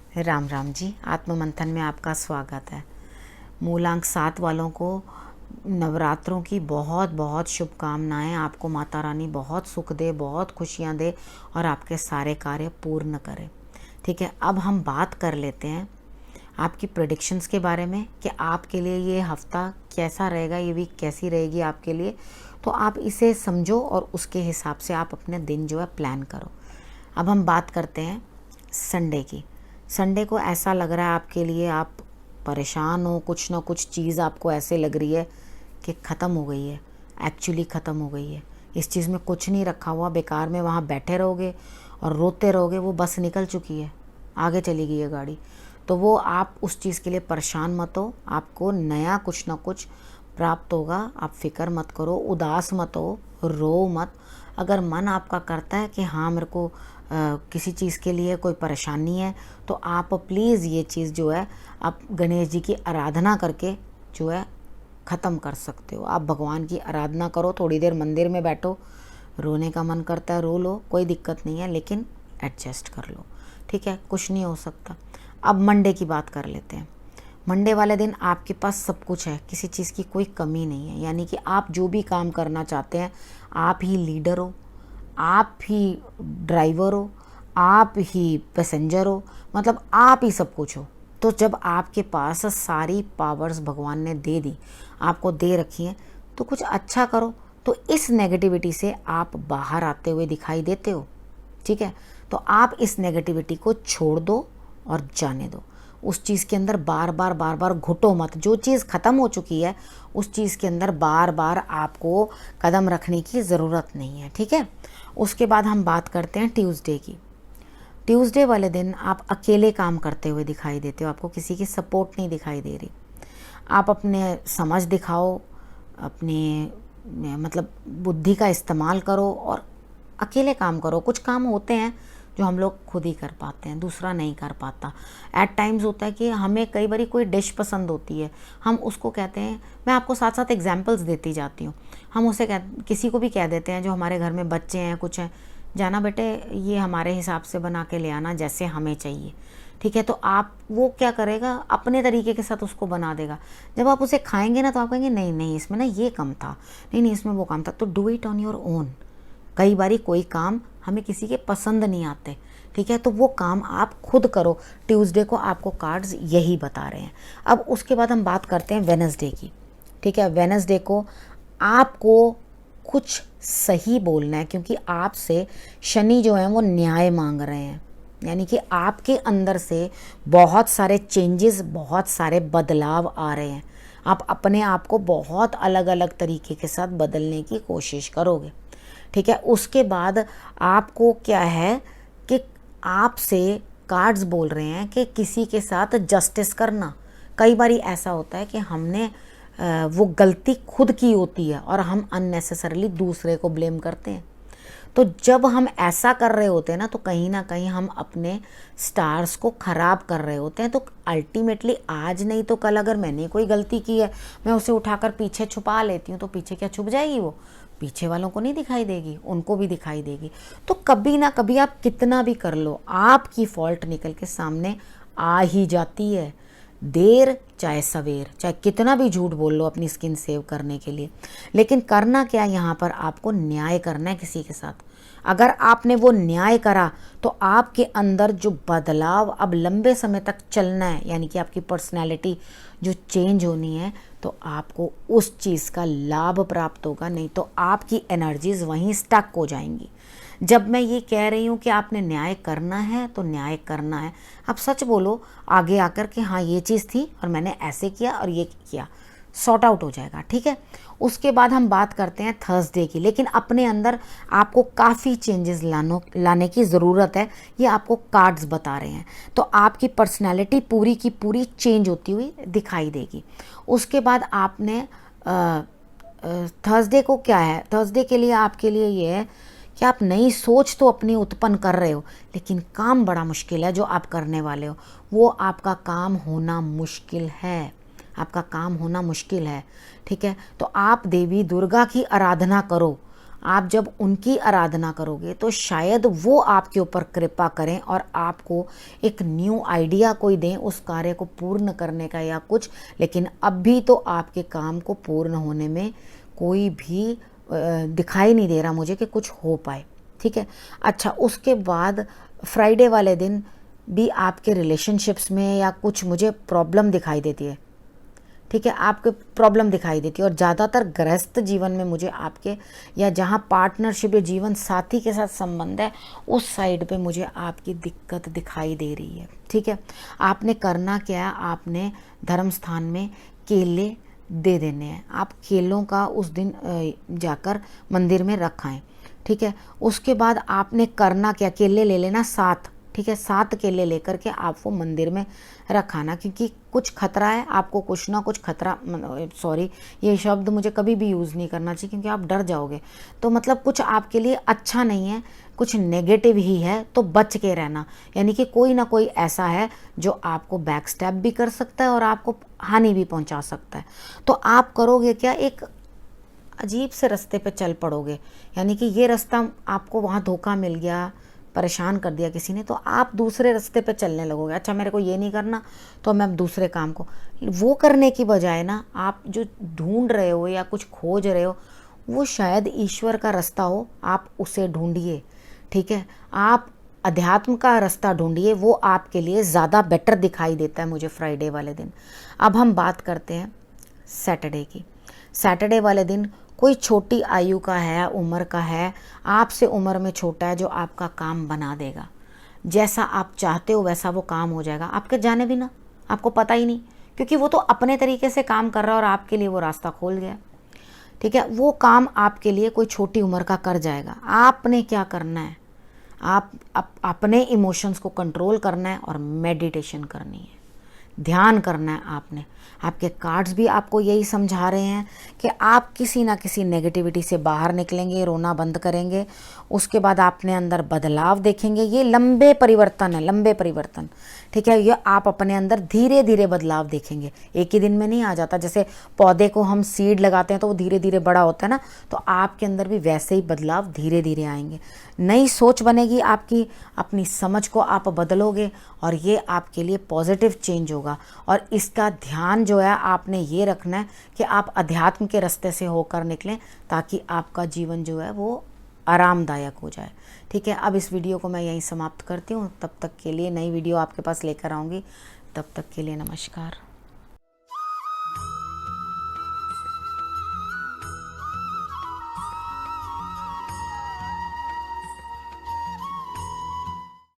राम राम जी। आत्म मंथन में आपका स्वागत है। मूलांक 7 वालों को नवरात्रों की बहुत बहुत शुभकामनाएं। आपको माता रानी बहुत सुख दे, बहुत खुशियां दे और आपके सारे कार्य पूर्ण करे। ठीक है, अब हम बात कर लेते हैं आपकी प्रेडिक्शंस के बारे में कि आपके लिए ये हफ्ता कैसा रहेगा, ये वीक कैसी रहेगी आपके लिए। तो आप इसे समझो और उसके हिसाब से आप अपने दिन जो है प्लान करो। अब हम बात करते हैं संडे की। संडे को ऐसा लग रहा है आपके लिए आप परेशान हो, कुछ ना कुछ चीज़ आपको ऐसे लग रही है कि ख़त्म हो गई है, एक्चुअली ख़त्म हो गई है। इस चीज़ में कुछ नहीं रखा हुआ, बेकार में वहाँ बैठे रहोगे और रोते रहोगे। वो बस निकल चुकी है, आगे चली गई है गाड़ी। तो वो आप उस चीज़ के लिए परेशान मत हो, आपको नया कुछ ना कुछ प्राप्त होगा। आप फिक्र मत करो, उदास मत हो, रो मत। अगर मन आपका करता है कि हाँ मेरे को किसी चीज़ के लिए कोई परेशानी है, तो आप प्लीज़ ये चीज़ जो है आप गणेश जी की आराधना करके जो है ख़त्म कर सकते हो। आप भगवान की आराधना करो, थोड़ी देर मंदिर में बैठो, रोने का मन करता है रो लो, कोई दिक्कत नहीं है, लेकिन एडजस्ट कर लो। ठीक है, कुछ नहीं हो सकता। अब मंडे की बात कर लेते हैं। मंडे वाले दिन आपके पास सब कुछ है, किसी चीज़ की कोई कमी नहीं है। यानी कि आप जो भी काम करना चाहते हैं, आप ही लीडर हो, आप ही ड्राइवर हो, आप ही पैसेंजर हो, मतलब आप ही सब कुछ हो। तो जब आपके पास सारी पावर्स भगवान ने दे दी, आपको दे रखी हैं, तो कुछ अच्छा करो। तो इस नेगेटिविटी से आप बाहर आते हुए दिखाई देते हो। ठीक है, तो आप इस नेगेटिविटी को छोड़ दो और जाने दो। उस चीज़ के अंदर बार बार घुटो मत। जो चीज़ ख़त्म हो चुकी है उस चीज़ के अंदर बार बार आपको कदम रखने की ज़रूरत नहीं है। ठीक है, उसके बाद हम बात करते हैं ट्यूसडे की। ट्यूसडे वाले दिन आप अकेले काम करते हुए दिखाई देते हो, आपको किसी की सपोर्ट नहीं दिखाई दे रही। आप अपने समझ दिखाओ, अपने मतलब बुद्धि का इस्तेमाल करो और अकेले काम करो। कुछ काम होते हैं जो हम लोग खुद ही कर पाते हैं, दूसरा नहीं कर पाता। एट टाइम्स होता है कि हमें कई बार कोई डिश पसंद होती है, हम उसको कहते हैं, मैं आपको साथ साथ एग्जांपल्स देती जाती हूँ। हम उसे किसी को भी कह देते हैं जो हमारे घर में बच्चे हैं, कुछ हैं, जाना बेटे ये हमारे हिसाब से बना के ले आना जैसे हमें चाहिए। ठीक है, तो आप वो क्या करेगा, अपने तरीके के साथ उसको बना देगा। जब आप उसे खाएंगे ना तो आप कहेंगे नहीं नहीं इसमें ना ये कम था, नहीं नहीं इसमें वो कम था। तो do it on your own. कई बारी कोई काम हमें किसी के पसंद नहीं आते। ठीक है, तो वो काम आप खुद करो। ट्यूसडे को आपको कार्ड्स यही बता रहे हैं। अब उसके बाद हम बात करते हैं वेडनेसडे की। ठीक है, वेडनेसडे को आपको कुछ सही बोलना है, क्योंकि आपसे शनि जो है वो न्याय मांग रहे हैं। यानी कि आपके अंदर से बहुत सारे चेंजेस, बहुत सारे बदलाव आ रहे हैं। आप अपने आप को बहुत अलग अलग तरीके के साथ बदलने की कोशिश करोगे। ठीक है, उसके बाद आपको क्या है कि आपसे कार्ड्स बोल रहे हैं कि किसी के साथ जस्टिस करना। कई बार ऐसा होता है कि हमने वो गलती खुद की होती है और हम अननेसेसरली दूसरे को ब्लेम करते हैं। तो जब हम ऐसा कर रहे होते हैं ना, तो कहीं ना कहीं हम अपने स्टार्स को ख़राब कर रहे होते हैं। तो अल्टीमेटली आज नहीं तो कल अगर मैंने कोई गलती की है, मैं उसे उठाकर पीछे छुपा लेती हूँ, तो पीछे क्या छुप जाएगी? वो पीछे वालों को नहीं दिखाई देगी, उनको भी दिखाई देगी। तो कभी ना कभी आप कितना भी कर लो, आपकी फॉल्ट निकल के सामने आ ही जाती है। देर चाहे सवेर, चाहे कितना भी झूठ बोल लो अपनी स्किन सेव करने के लिए, लेकिन करना क्या, यहाँ पर आपको न्याय करना है किसी के साथ। अगर आपने वो न्याय करा तो आपके अंदर जो बदलाव अब लंबे समय तक चलना है, यानी कि आपकी पर्सनैलिटी जो चेंज होनी है, तो आपको उस चीज़ का लाभ प्राप्त होगा। नहीं तो आपकी एनर्जीज वहीं स्टक हो जाएंगी। जब मैं ये कह रही हूँ कि आपने न्याय करना है तो न्याय करना है। आप सच बोलो आगे आकर कि हाँ ये चीज़ थी और मैंने ऐसे किया और ये किया, सॉर्ट आउट हो जाएगा। ठीक है, उसके बाद हम बात करते हैं थर्सडे की। लेकिन अपने अंदर आपको काफ़ी चेंजेस लाने की ज़रूरत है, ये आपको कार्ड्स बता रहे हैं। तो आपकी पर्सनैलिटी पूरी की पूरी चेंज होती हुई दिखाई देगी। उसके बाद आपने थर्सडे को क्या है, थर्सडे के लिए आपके लिए ये है कि आप नई सोच तो अपनी उत्पन्न कर रहे हो, लेकिन काम बड़ा मुश्किल है जो आप करने वाले हो। वो आपका काम होना मुश्किल है, आपका काम होना मुश्किल है। ठीक है, तो आप देवी दुर्गा की आराधना करो। आप जब उनकी आराधना करोगे तो शायद वो आपके ऊपर कृपा करें और आपको एक न्यू आइडिया कोई दें उस कार्य को पूर्ण करने का या कुछ। लेकिन अब भी तो आपके काम को पूर्ण होने में कोई भी दिखाई नहीं दे रहा मुझे कि कुछ हो पाए। ठीक है। अच्छा, उसके बाद फ्राइडे वाले दिन भी आपके रिलेशनशिप्स में या कुछ मुझे प्रॉब्लम दिखाई देती है। ठीक है, आपके प्रॉब्लम दिखाई देती है और ज़्यादातर गृहस्थ जीवन में मुझे आपके, या जहाँ पार्टनरशिप या जीवन साथी के साथ संबंध है उस साइड पे मुझे आपकी दिक्कत दिखाई दे रही है। ठीक है, आपने करना क्या है, आपने धर्म स्थान में केले दे देने हैं। आप केलों का उस दिन जाकर मंदिर में रखाएं। ठीक है, उसके बाद आपने करना क्या, केले ले लेना 7। ठीक है, 7 केले लेकर के आप वो मंदिर में रखाना, क्योंकि कुछ खतरा है आपको, कुछ ना कुछ खतरा, सॉरी ये शब्द मुझे कभी भी यूज़ नहीं करना चाहिए क्योंकि आप डर जाओगे। तो मतलब कुछ आपके लिए अच्छा नहीं है, कुछ नेगेटिव ही है, तो बच के रहना। यानी कि कोई ना कोई ऐसा है जो आपको बैक स्टैप भी कर सकता है और आपको हानि भी पहुंचा सकता है। तो आप करोगे क्या, एक अजीब से रास्ते पे चल पड़ोगे। यानी कि ये रास्ता आपको वहाँ धोखा मिल गया, परेशान कर दिया किसी ने, तो आप दूसरे रास्ते पे चलने लगोगे। अच्छा, मेरे को ये नहीं करना तो मैं अब दूसरे काम को, वो करने की बजाय ना आप जो ढूंढ रहे हो या कुछ खोज रहे हो वो शायद ईश्वर का रास्ता हो, आप उसे ढूंढिए। ठीक है, आप अध्यात्म का रास्ता ढूंढिए, वो आपके लिए ज़्यादा बेटर दिखाई देता है मुझे फ्राइडे वाले दिन। अब हम बात करते हैं सैटरडे की। सैटरडे वाले दिन कोई छोटी आयु का है, उम्र का है, आपसे उम्र में छोटा है, जो आपका काम बना देगा। जैसा आप चाहते हो वैसा वो काम हो जाएगा, आपके जाने बिना, आपको पता ही नहीं, क्योंकि वो तो अपने तरीके से काम कर रहा है और आपके लिए वो रास्ता खोल गया। ठीक है, वो काम आपके लिए कोई छोटी उम्र का कर जाएगा। आपने क्या करना है, आप अपने इमोशंस को कंट्रोल करना है और मेडिटेशन करनी है, ध्यान करना है आपने। आपके कार्ड्स भी आपको यही समझा रहे हैं कि आप किसी ना किसी नेगेटिविटी से बाहर निकलेंगे, रोना बंद करेंगे, उसके बाद आपने अंदर बदलाव देखेंगे। ये लंबे परिवर्तन है, लंबे परिवर्तन। ठीक है, ये आप अपने अंदर धीरे धीरे बदलाव देखेंगे, एक ही दिन में नहीं आ जाता। जैसे पौधे को हम सीड लगाते हैं तो वो धीरे धीरे बड़ा होता है ना, तो आपके अंदर भी वैसे ही बदलाव धीरे धीरे आएंगे। नई सोच बनेगी आपकी, अपनी समझ को आप बदलोगे और ये आपके लिए पॉजिटिव चेंज होगा। और इसका ध्यान जो है आपने ये रखना है कि आप अध्यात्म के रास्ते से होकर निकलें, ताकि आपका जीवन जो है वो आरामदायक हो जाए। ठीक है, अब इस वीडियो को मैं यहीं समाप्त करती हूँ। तब तक के लिए नई वीडियो आपके पास लेकर आऊँगी। तब तक के लिए नमस्कार।